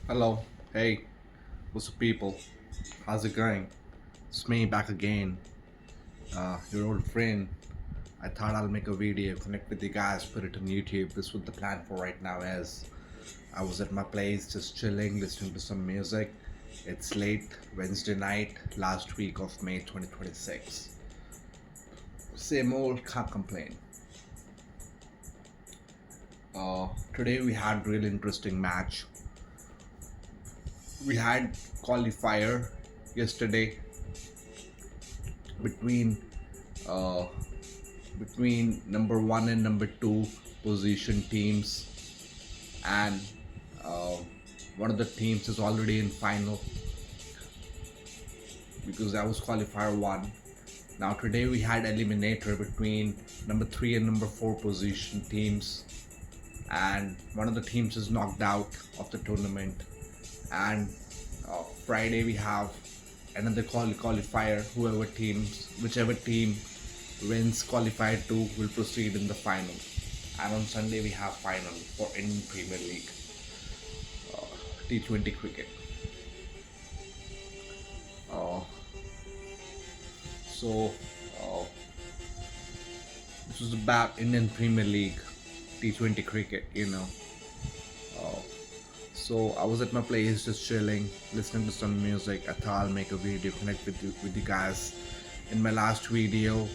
Hello, hey, what's up, people? How's it going? It's me back again, your old friend. I thought I'll make a video, connect with you guys, put it on YouTube. This is what the plan for right now is. I was at my place just chilling, listening to some music. It's late Wednesday night, last week of May 2026. Same old, can't complain. Today we had really interesting match. We had qualifier yesterday between uh, between number one and number two position teams, and uh, one of the teams is already in final because that was qualifier one. Now today we had eliminator between number three and number four position teams, and one of the teams is knocked out of the tournament. And Friday we have another qualifier. Whichever team wins qualifier two will proceed in the final. And on Sunday we have final for Indian Premier League T20 cricket. Uh, so uh, this was about Indian Premier League T20 cricket. Uh, so I was at my place just chilling, listening to some music. I thought I'll make a video, connect with you guys. In my last video,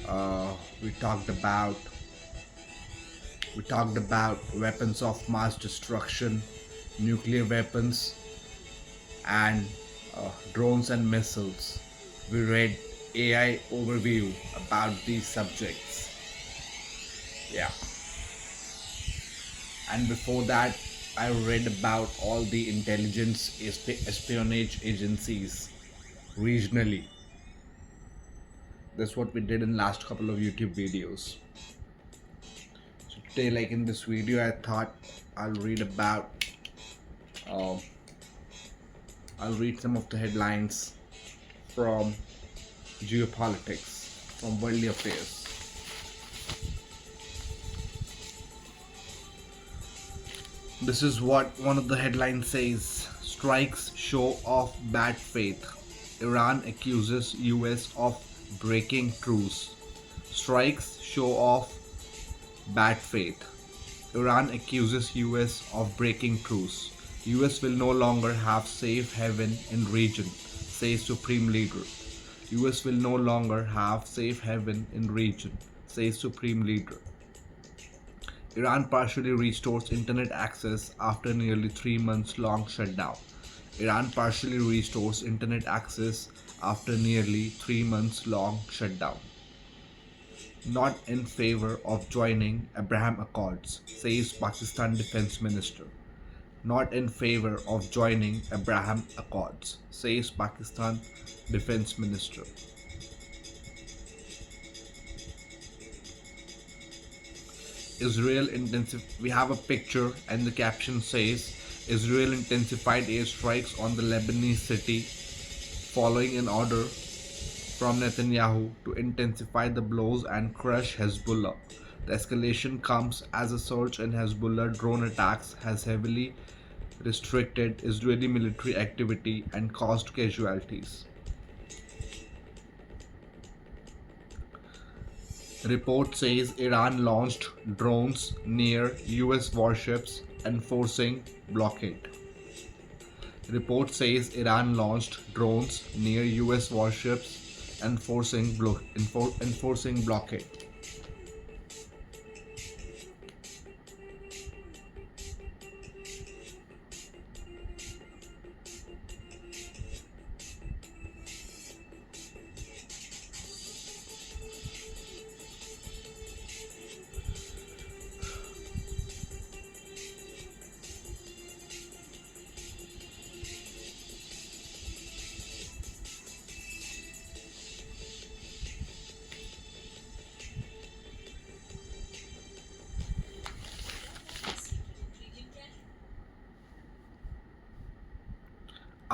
uh, we talked about we talked about weapons of mass destruction, nuclear weapons, and drones and missiles. We read AI overview about these subjects. Yeah. And before that, I read about all the intelligence espionage agencies regionally. That's what we did in last couple of YouTube videos. So today, like in this video, I thought I'll read about uh, I'll read some of the headlines from geopolitics, from worldly affairs. This is what one of the headlines says: strikes show of bad faith. Iran accuses US of breaking truce. Strikes show of bad faith. Iran accuses US of breaking truce. US will no longer have safe haven in region, says Supreme Leader. US will no longer have safe haven in region, says Supreme Leader. Iran partially restores internet access after nearly 3 months long shutdown. Iran partially restores internet access after nearly 3 months long shutdown. Not in favor of joining Abraham Accords, says Pakistan Defense Minister. Not in favor of joining Abraham Accords, says Pakistan Defense Minister. Israel intensive. We have a picture, and the caption says Israel intensified airstrikes on the Lebanese city following an order from Netanyahu to intensify the blows and crush Hezbollah. The escalation comes as a surge in Hezbollah drone attacks has heavily restricted Israeli military activity and caused casualties. Report says Iran launched drones near US warships, enforcing blockade. Report says Iran launched drones near US warships, enforcing blockade.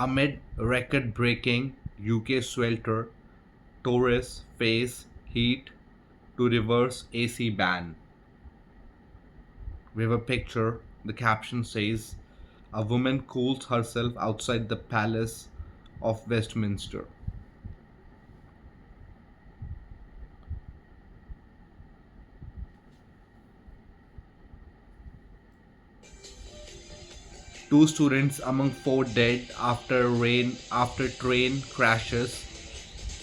Amid record breaking UK swelter, tourists face heat to reverse AC ban. We have a picture. The caption says, A woman cools herself outside the Palace of Westminster. Two students among four dead after train crashes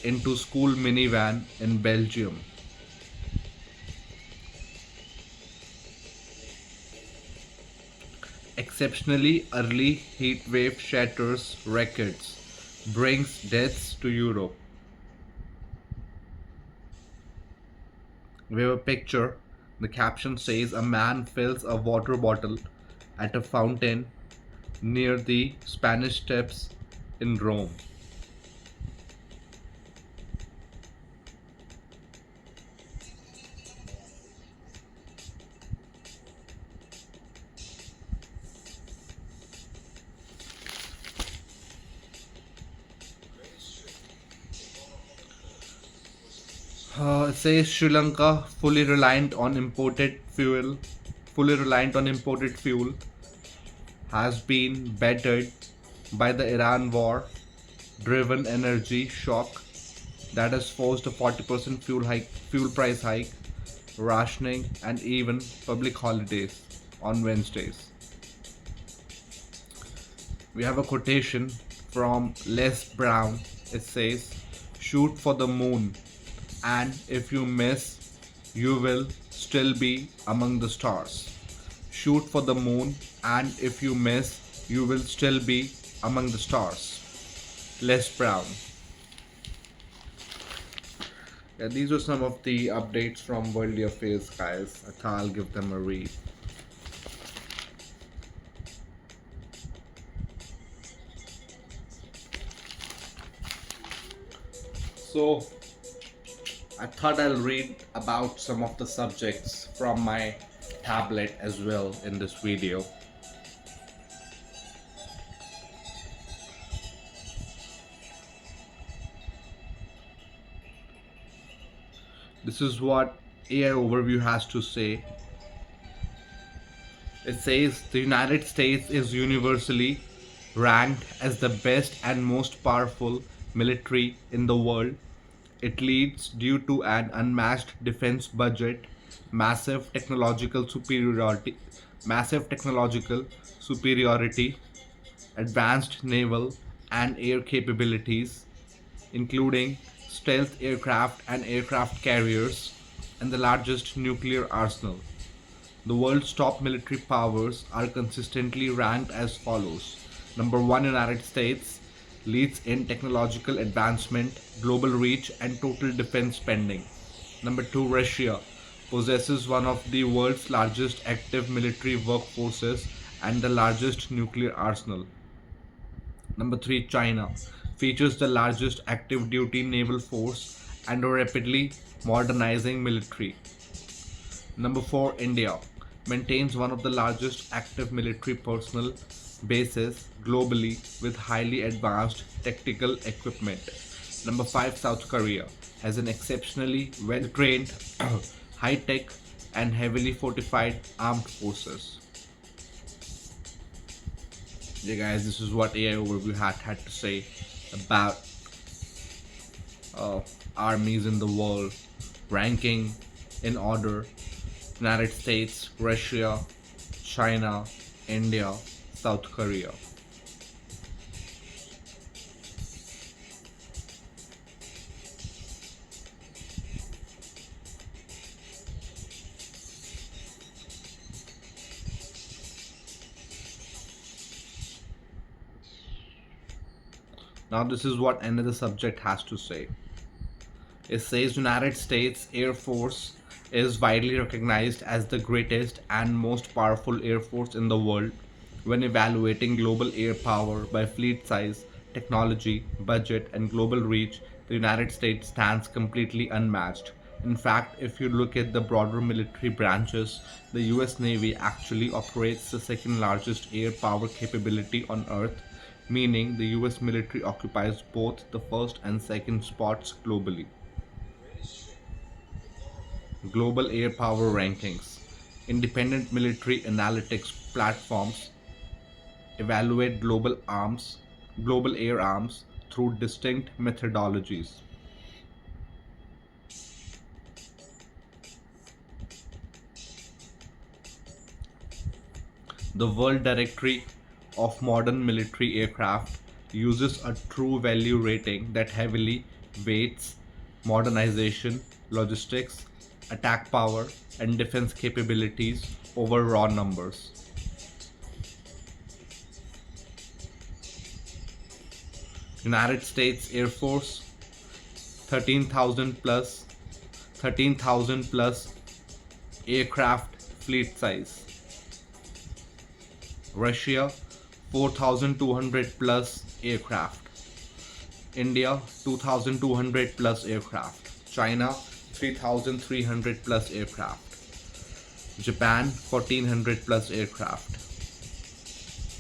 into school minivan in Belgium. Exceptionally early heat wave shatters records, brings deaths to Europe. We have a picture. The caption says a man fills a water bottle at a fountain near the Spanish Steps in Rome. It says Sri Lanka fully reliant on imported fuel, has been battered by the Iran war driven energy shock that has forced a 40% fuel price hike, rationing, and even public holidays on Wednesdays. We have a quotation from Les Brown. It says, "Shoot for the moon, and if you miss, you will still be among the stars." Shoot for the moon, and if you miss, you will still be among the stars. Les Brown. Yeah, these are some of the updates from Worldly Affairs, guys. I'll give them a read. So, I thought I'll read about some of the subjects from my tablet as well in this video. This is what AI Overview has to say. It says the United States is universally ranked as the best and most powerful military in the world. It leads due to an unmatched defense budget, massive technological superiority, massive technological superiority, advanced naval and air capabilities, including stealth aircraft and aircraft carriers, and the largest nuclear arsenal. The world's top military powers are consistently ranked as follows. Number 1, United States leads in technological advancement, global reach, and total defense spending. Number 2, Russia possesses one of the world's largest active military workforces and the largest nuclear arsenal. Number 3, China features the largest active duty naval force and a rapidly modernizing military. Number 4, India maintains one of the largest active military personnel bases globally with highly advanced tactical equipment. Number 5, South Korea has an exceptionally well trained, high tech, and heavily fortified armed forces. Yeah, guys, this is what AI Overview had to say about uh, armies in the world, ranking in order: United States, Russia, China, India, South Korea. Now this is what another subject has to say. It says United States Air Force is widely recognized as the greatest and most powerful air force in the world when evaluating global air power by fleet size, technology, budget, and global reach. The United States stands completely unmatched. In fact, if you look at the broader military branches, the US Navy actually operates the second largest air power capability on Earth, meaning the US military occupies both the first and second spots globally. Global Air Power Rankings. Independent military analytics platforms evaluate global air arms through distinct methodologies. The World Directory of Modern Military Aircraft uses a true value rating that heavily weights modernization, logistics, attack power, and defense capabilities over raw numbers. United States Air Force 13,000 plus 13,000 plus aircraft fleet size. Russia 4,200 plus aircraft. India 2,200 plus aircraft. China 3,300 plus aircraft. Japan 1,400 plus aircraft.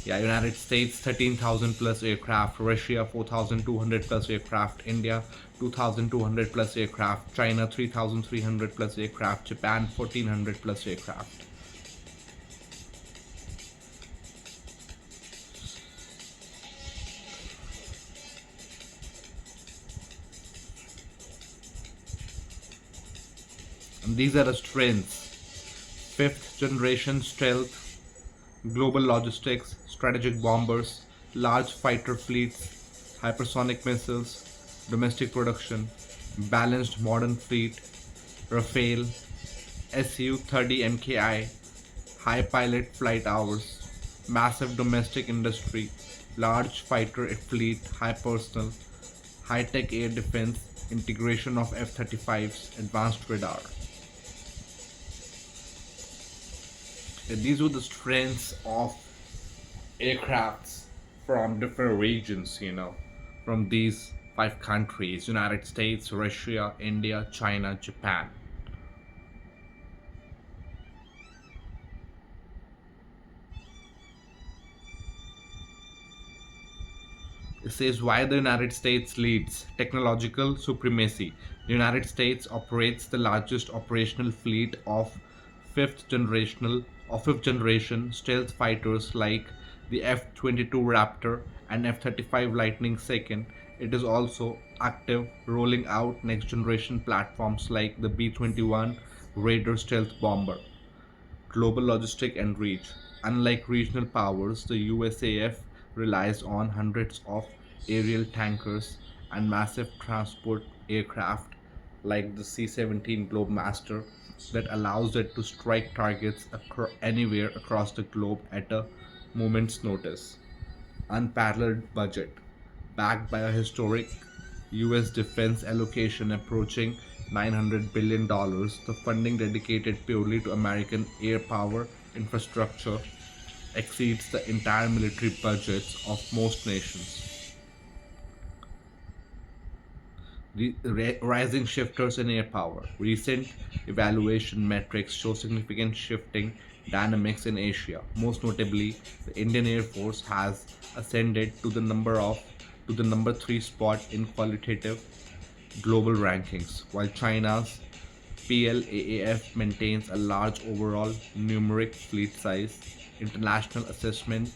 Yeah, United States 13,000 plus aircraft. Russia 4,200 plus aircraft. India 2,200 plus aircraft. China 3,300 plus aircraft. Japan 1,400 plus aircraft. And these are the strengths: fifth generation stealth, global logistics, strategic bombers, large fighter fleets, hypersonic missiles, domestic production, balanced modern fleet, Rafale, Su-30 MKI, high pilot flight hours, massive domestic industry, large fighter fleet, high personnel, high-tech air defense, integration of F-35s, advanced radar. And these were the strengths of aircrafts from different regions, from these five countries: United States, Russia, India, China, Japan. It says why the United States leads technological supremacy. The United States operates the largest operational fleet of fifth generation stealth fighters like the F-22 Raptor and F-35 Lightning II. It is also active rolling out next generation platforms like the B-21 Raider stealth bomber. Global logistic and reach. Unlike regional powers, the USAF relies on hundreds of aerial tankers and massive transport aircraft like the C-17 Globemaster that allows it to strike targets anywhere across the globe at a moment's notice. Unparalleled budget, backed by a historic US defense allocation approaching $900 billion, the funding dedicated purely to American air power infrastructure exceeds the entire military budgets of most nations. The rising shifters in air power. Recent evaluation metrics show significant shifting dynamics in Asia. Most notably, the Indian Air Force has ascended to the number 3 spot in qualitative global rankings, while China's PLAAF maintains a large overall numeric fleet size. International assessment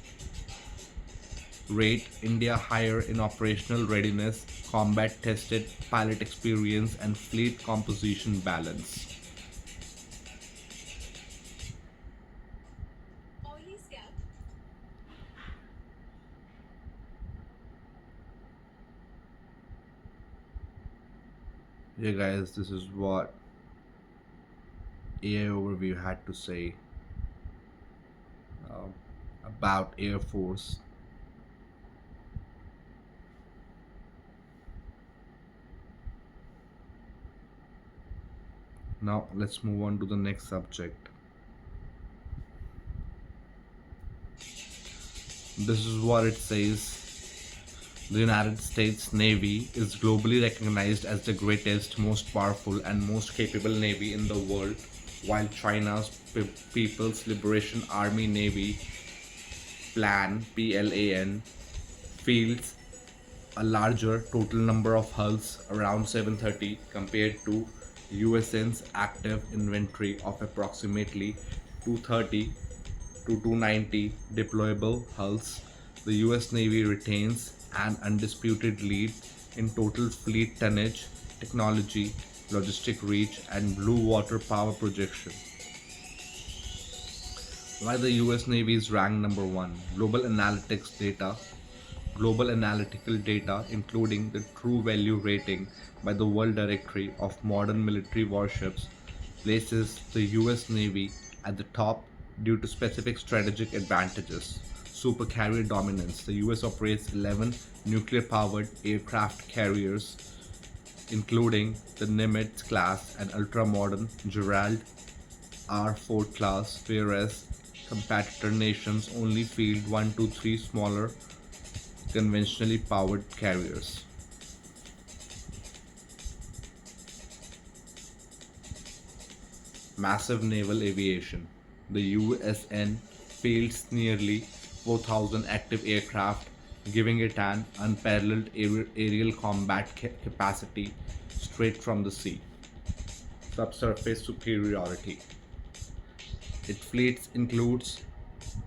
rate India higher in operational readiness, combat tested pilot experience, and fleet composition balance. Yeah, guys, this is what AI overview had to say uh, about Air Force. Now let's move on to the next subject. This is what it says. The United States Navy is globally recognized as the greatest, most powerful, and most capable navy in the world, while China's People's Liberation Army Navy PLAN fields a larger total number of hulls, around 730, compared to USN's active inventory of approximately 230 to 290 deployable hulls, the US Navy retains an undisputed lead in total fleet tonnage, technology, logistic reach, and blue water power projection. Why the US Navy is ranked number one? Global analytical data, including the true value rating by the World Directory of Modern Military Warships, places the US Navy at the top due to specific strategic advantages. Supercarrier dominance. The US operates 11 nuclear powered aircraft carriers, including the Nimitz class and ultra modern Gerald R4 class, whereas competitor nations only field 1 to 3 smaller conventionally powered carriers. Massive naval aviation. The USN fields nearly 4,000 active aircraft, giving it an unparalleled aerial combat capacity straight from the sea. Subsurface superiority. Its fleet includes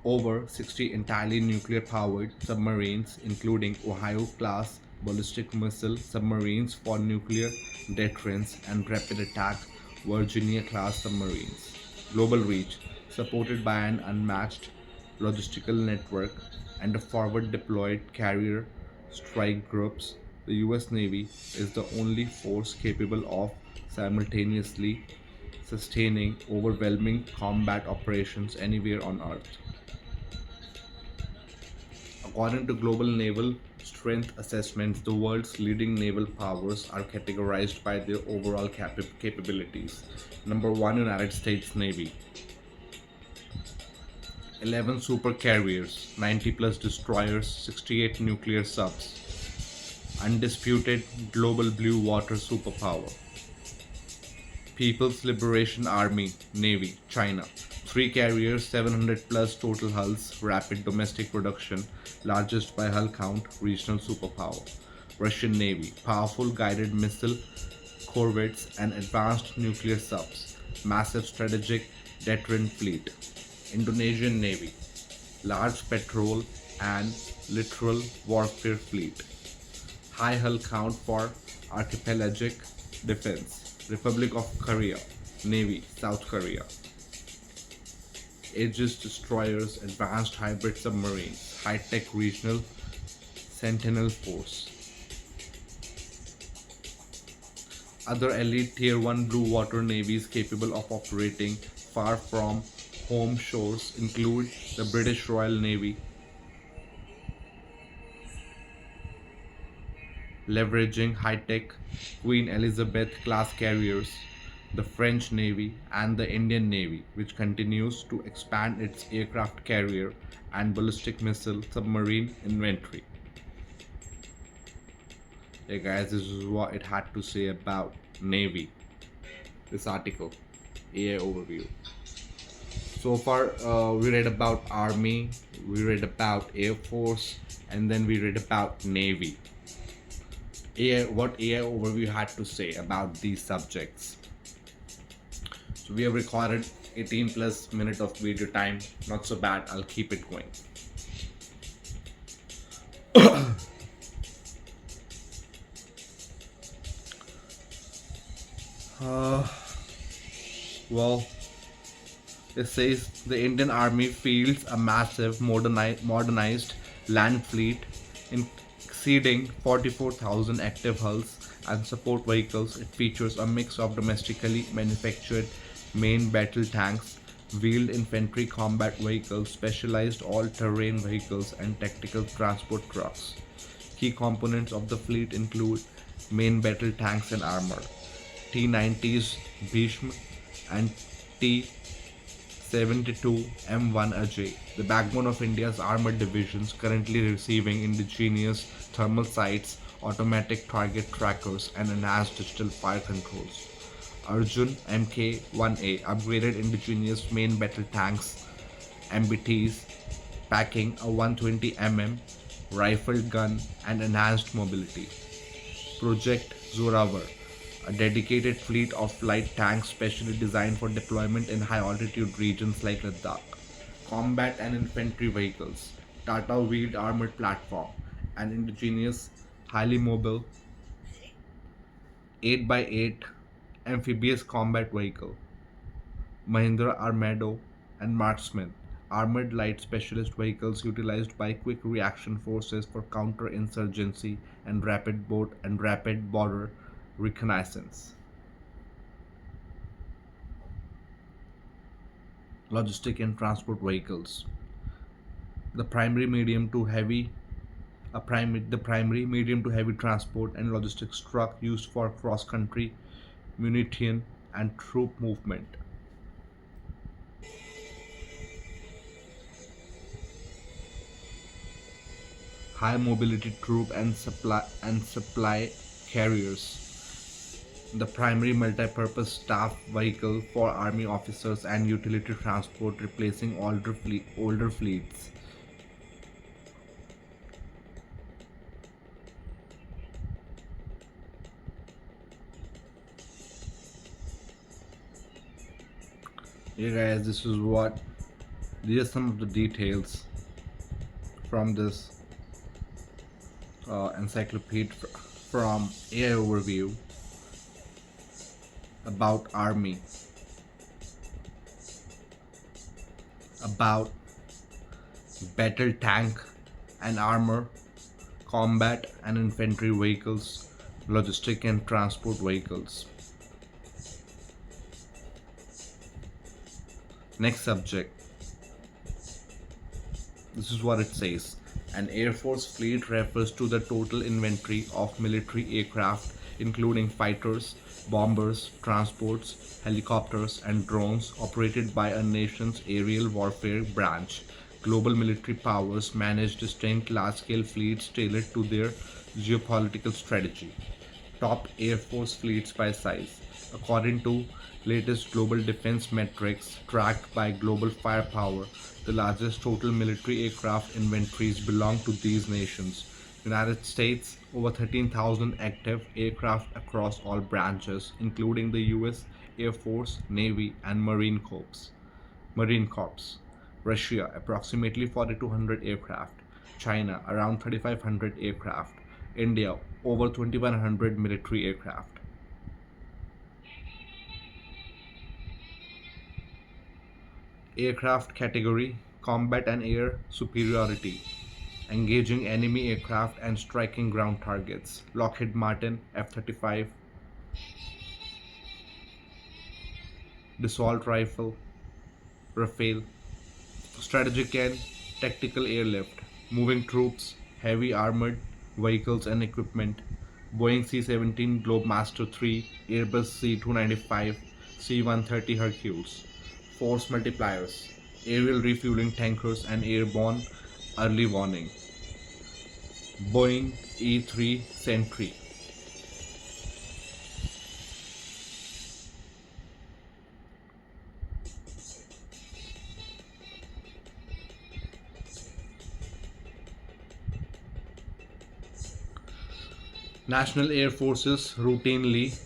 over 60 entirely nuclear powered submarines, including Ohio class ballistic missile submarines for nuclear deterrence and rapid attack Virginia class submarines. Global reach, supported by an unmatched logistical network and a forward deployed carrier strike groups, the US Navy is the only force capable of simultaneously sustaining overwhelming combat operations anywhere on Earth. According to global naval strength assessments, the world's leading naval powers are categorized by their overall capabilities. Number 1, United States Navy. 11 super carriers, 90 plus destroyers, 68 nuclear subs. Undisputed global blue water superpower. People's Liberation Army, Navy, China. 3 carriers, 700 plus total hulls, rapid domestic production, largest by hull count, regional superpower. Russian Navy, powerful guided missile corvettes and advanced nuclear subs, massive strategic deterrent fleet. Indonesian Navy, large patrol and littoral warfare fleet, high hull count for archipelagic defense. Republic of Korea, Navy, South Korea. Aegis destroyers, advanced hybrid submarines, high-tech regional sentinel force. Other elite Tier 1 blue water navies capable of operating far from home shores include the British Royal Navy, leveraging high-tech Queen Elizabeth class carriers, the French Navy, and the Indian Navy, which continues to expand its aircraft carrier and ballistic missile submarine inventory. Hey guys, this is what it had to say about Navy. This article, AI overview. So far, we read about Army, we read about Air Force, and then we read about Navy. What AI overview had to say about these subjects. So we have recorded 18 plus minutes of video time. Not so bad. I'll keep it going. Well, it says the Indian Army fields a massive modernized land fleet exceeding 44,000 active hulls and support vehicles. It features a mix of domestically manufactured main battle tanks, wheeled infantry combat vehicles, specialized all-terrain vehicles, and tactical transport trucks. Key components of the fleet include main battle tanks and armor, T-90s Bhishma and T-72 M1 Ajay, the backbone of India's armored divisions, currently receiving indigenous thermal sights, automatic target trackers, and enhanced digital fire controls. Arjun Mk-1A, upgraded indigenous main battle tanks, MBTs, packing a 120 rifled gun and enhanced mobility. Project Zorawar, a dedicated fleet of light tanks specially designed for deployment in high altitude regions like Ladakh. combat and infantry vehicles, Tata wheeled armored platform, an indigenous, highly mobile 8 by 8 amphibious combat vehicle, Mahindra Armado and Marksman, armored light specialist vehicles utilized by quick reaction forces for counter-insurgency and rapid border reconnaissance. Logistic and transport vehicles. The primary medium to heavy the primary medium to heavy transport and logistics truck used for cross-country munition and troop movement. High mobility troop and supply carriers. The primary multi-purpose staff vehicle for army officers and utility transport, replacing older fleets. Yeah, guys, these are some of the details from this encyclopedia from AI overview about army, about battle tank and armor, combat and infantry vehicles, logistic and transport vehicles. Next subject. This is what it says. An Air Force fleet refers to the total inventory of military aircraft, including fighters, bombers, transports, helicopters, and drones operated by a nation's aerial warfare branch. Global military powers manage distinct large scale fleets tailored to their geopolitical strategy. Top Air Force fleets by size. According to latest global defense metrics tracked by Global Firepower, the largest total military aircraft inventories belong to these nations. United States, over 13,000 active aircraft across all branches, including the US Air Force, Navy, and Marine Corps. Russia, approximately 4,200 aircraft. China, around 3,500 aircraft. India, over 2,100 military aircraft. Aircraft category: combat and air superiority, engaging enemy aircraft and striking ground targets. Lockheed Martin F-35, Dassault Rifle, Rafale. Strategic and tactical airlift, moving troops, heavy armored vehicles and equipment. Boeing C-17 Globemaster III, Airbus C-295, C-130 Hercules. Force multipliers, aerial refueling tankers and airborne early warning. Boeing E-3 Sentry. National air forces routinely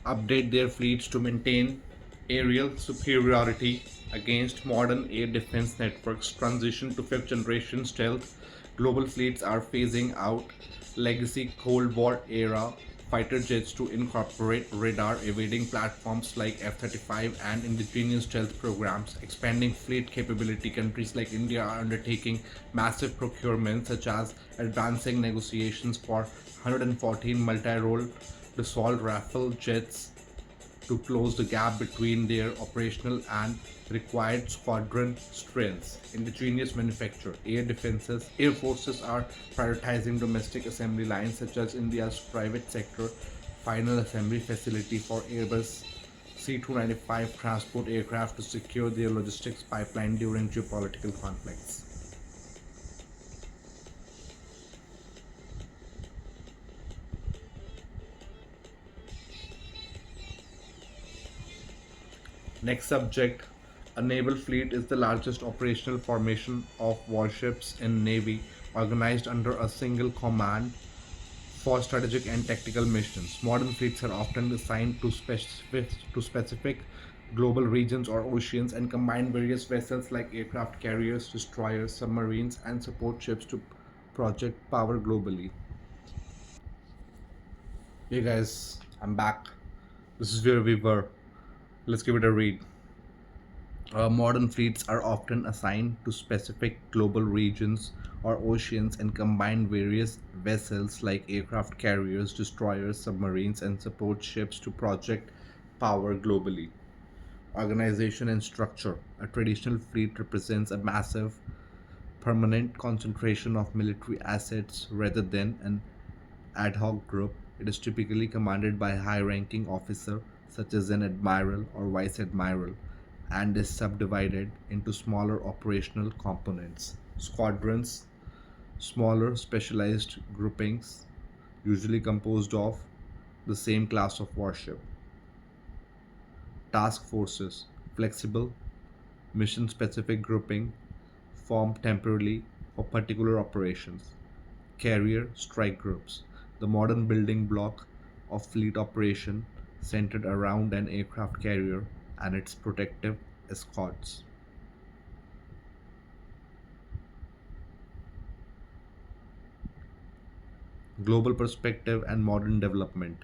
update their fleets to maintain aerial superiority against modern air defense networks. Transition to fifth generation stealth. Global fleets are phasing out legacy Cold War era fighter jets to incorporate radar evading platforms like F-35 and indigenous stealth programs. Expanding fleet capability, countries like India are undertaking massive procurements, such as advancing negotiations for 114 multi-role Dassault Rafale jets to close the gap between their operational and required squadron strengths. Indigenous manufacture. Air forces are prioritizing domestic assembly lines, such as India's private sector final assembly facility for Airbus C-295 transport aircraft to secure their logistics pipeline during geopolitical conflicts. Next subject. A naval fleet is the largest operational formation of warships in Navy, organized under a single command for strategic and tactical missions. Modern fleets are often assigned to specific global regions or oceans, and combine various vessels like aircraft carriers, destroyers, submarines, and support ships to project power globally. Hey guys, I'm back. This is where we were. Let's give it a read. Modern fleets are often assigned to specific global regions or oceans and combine various vessels like aircraft carriers, destroyers, submarines, and support ships to project power globally. Organization and structure. A traditional fleet represents a massive, permanent concentration of military assets rather than an ad hoc group. It is typically commanded by a high ranking officer, such as an admiral or vice admiral, and is subdivided into smaller operational components. Squadrons, smaller specialized groupings, usually composed of the same class of warship. Task forces, flexible, mission specific grouping formed temporarily for particular operations. Carrier strike groups, the modern building block of fleet operation centered around an aircraft carrier and its protective escorts. Global perspective and modern development.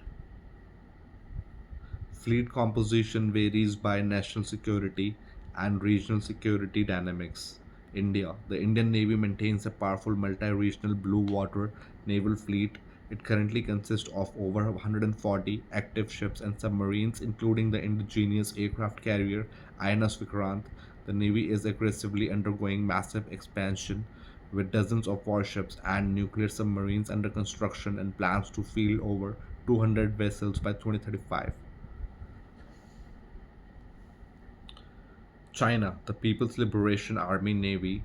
Fleet composition varies by national security and regional security dynamics. India. The Indian Navy maintains a powerful multi regional blue water naval fleet. It currently consists of over 140 active ships and submarines, including the indigenous aircraft carrier INS Vikrant. The Navy is aggressively undergoing massive expansion with dozens of warships and nuclear submarines under construction and plans to field over 200 vessels by 2035. China, the People's Liberation Army Navy,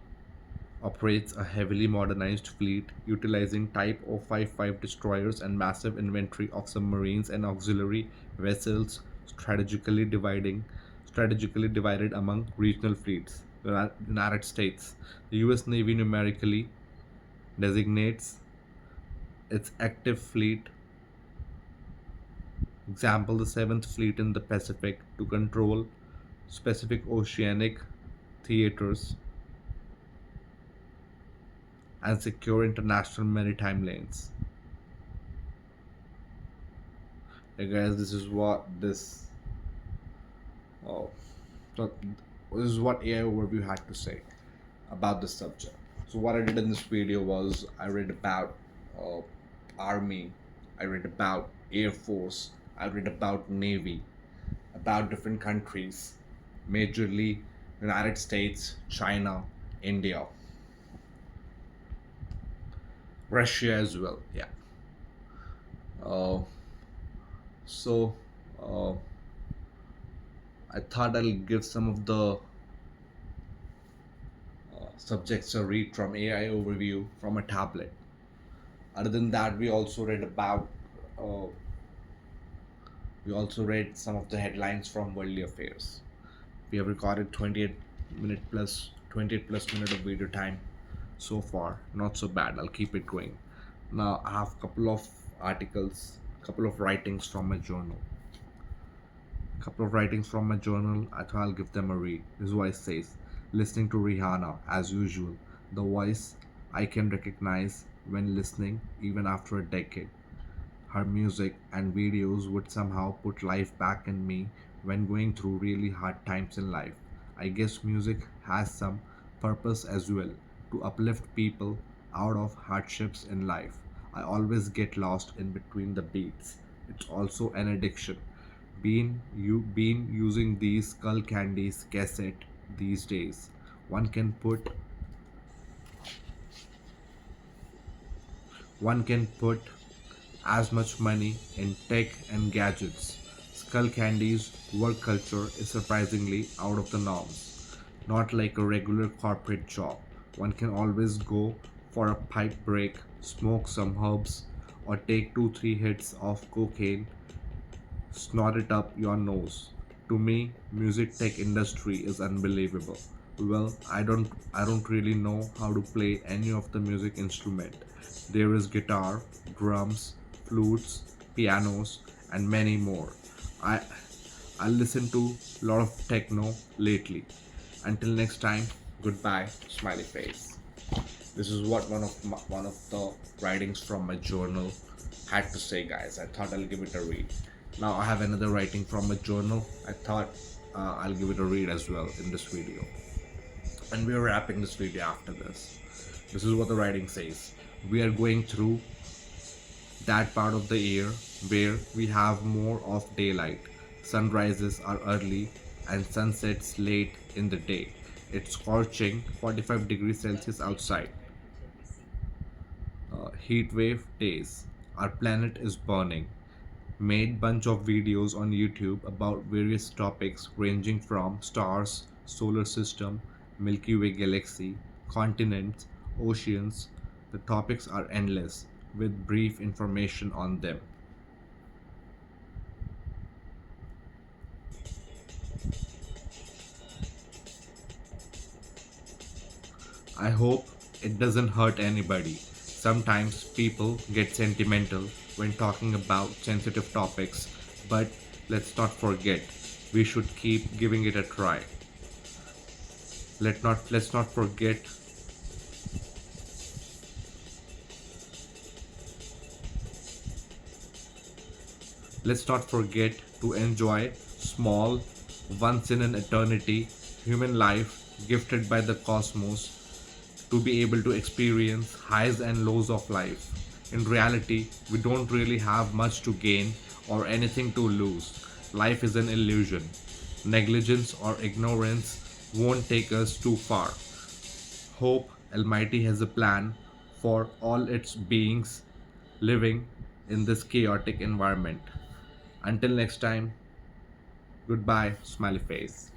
operates a heavily modernized fleet utilizing Type 055 destroyers and massive inventory of submarines and auxiliary vessels strategically divided among regional fleets. The United States. The US Navy numerically designates its active fleet, example the 7th Fleet in the Pacific, to control specific oceanic theaters and secure international maritime lanes. Hey guys, oh, so this is what AI overview had to say about this subject. So what I did in this video was I read about uh, army, I read about air force, I read about navy, about different countries, majorly United States, China, India, Russia as well. Yeah. Uh, so uh, I thought I'll give some of the subjects a read from AI overview from a tablet. Other than that, uh, we also read some of the headlines from worldly affairs. We have recorded 28 plus minute of video time so far. Not so bad. I'll keep it going. Now I have a couple of articles, couple of writings from my journal. Couple of writings from my journal. I thought I'll give them a read. This is what it says. Listening to Rihanna, as usual. The voice I can recognize when listening, even after a decade. Her music and videos would somehow put life back in me when going through really hard times in life. I guess music has some purpose as well, to uplift people out of hardships in life. I always get lost in between the beats. It's also an addiction. Been using these skull candies cassette these days. One can put one can put as much money in tech and gadgets. Skull Candy's work culture is surprisingly out of the norms, not like a regular corporate job. One can always go for a pipe break, smoke some herbs, or take 2 3 hits of cocaine, snort it up your nose. To me, music tech industry is unbelievable. Well, I don't really know how to play any of the music instrument. There is guitar, drums, flutes, pianos, and many more. I I listen to a lot of techno lately. Until next time, goodbye, smiley face. This is what one of the writings from my journal had to say, guys. I thought I'll give it a read. Now I have another writing from my journal. I thought I'll give it a read as well in this video. And we are wrapping this video after this. This is what the writing says. We are going through that part of the year where we have more of daylight. Sunrises are early and sunsets late in the day. It's scorching 45 degrees Celsius outside. Heat wave days. Our planet is burning. Made bunch of videos on YouTube about various topics ranging from stars, solar system, Milky Way galaxy, continents, oceans. The topics are endless with brief information on them. I hope it doesn't hurt anybody. Sometimes people get sentimental when talking about sensitive topics, but let's not forget we should keep giving it a try. Let's not forget let's not forget to enjoy small once in an eternity human life gifted by the cosmos to be able to experience highs and lows of life. In reality, we don't really have much to gain or anything to lose. Life is an illusion. Negligence or ignorance won't take us too far. Hope Almighty has a plan for all its beings living in this chaotic environment. Until next time, goodbye, smiley face.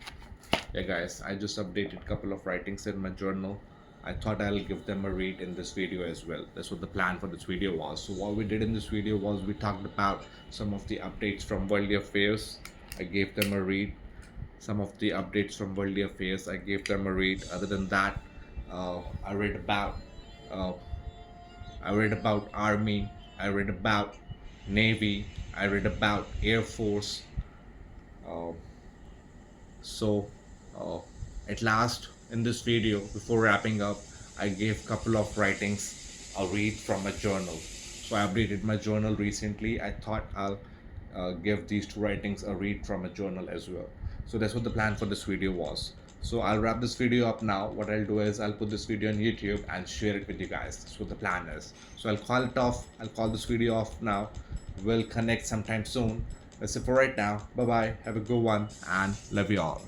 Yeah, guys, I just updated a couple of writings in my journal. I thought I'll give them a read in this video as well. That's what the plan for this video was. So what we did in this video was we talked about some of the updates from worldly affairs. I gave them a read. Some of the updates from worldly affairs, I gave them a read. Other than that, uh, I read about uh, I read about Army. I read about Navy. I read about Air Force. Uh, So, uh, at last, in this video, before wrapping up, I gave a couple of writings a read from my journal. So I updated my journal recently. I thought I'll give these two writings a read from a journal as well. So that's what the plan for this video was. So I'll wrap this video up now. What I'll do is I'll put this video on YouTube and share it with you guys. That's what the plan is. So I'll call it off. I'll call this video off now. We'll connect sometime soon. That's it for right now. Bye bye. Have a good one and love you all.